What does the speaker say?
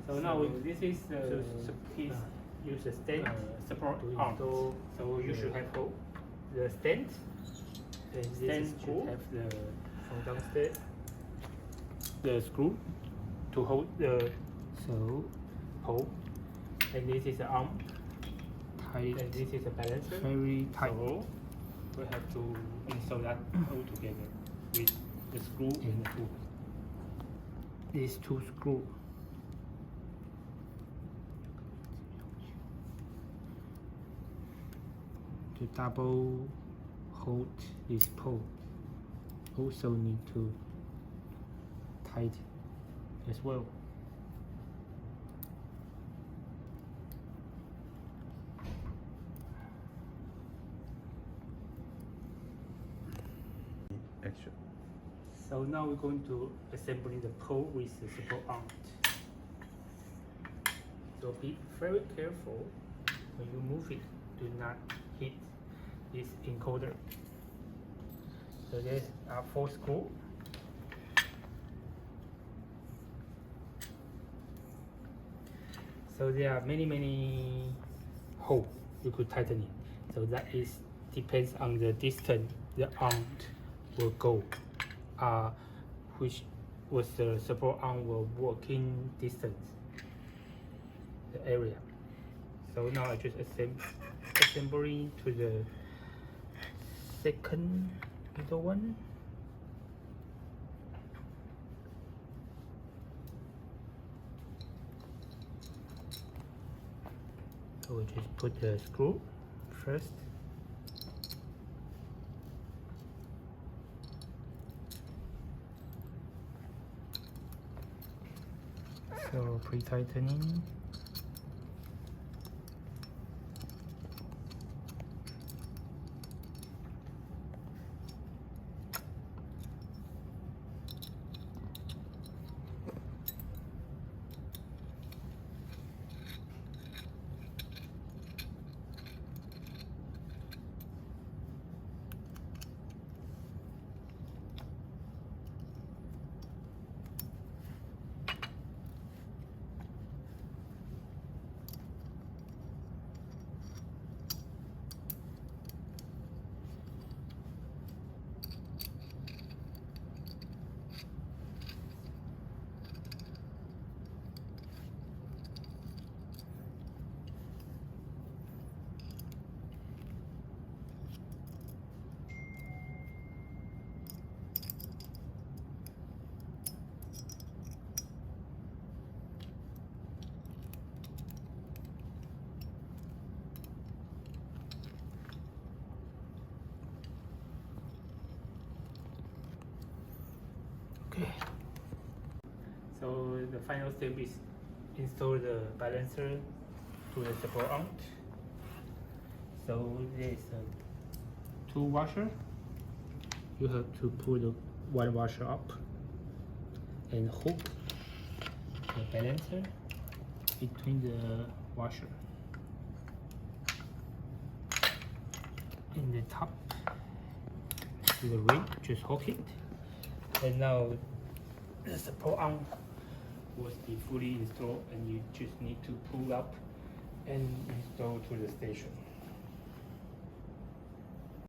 So now this is piece use a stand support arm. So you should have the stand. And this should have the from downstairs the screw to hold the pole. And this is the arm. Tight. And this is a balancer. Very tight. So we have to install that all together with the screw and the tool. These two screws. To double hold this pole, also need to tight as well. Extra. So now we're going to assemble the pole with the support arm. So be very careful when you move it. Do not hit this encoder. So there are 4 screws. So there are many holes you could tighten it. So that is depends on the distance the arm will go, which was the support arm will working distance, the area. So now I just assembling to the second middle one. So we just put the screw first. So pre-tightening. Okay. So the final step is install the balancer to the support arm. So there is 2 washer. You have to put the 1 washer up and hook the balancer between the washer. In the top to the ring, just hook it. And now the support arm will be fully installed, and you just need to pull up and install to the station.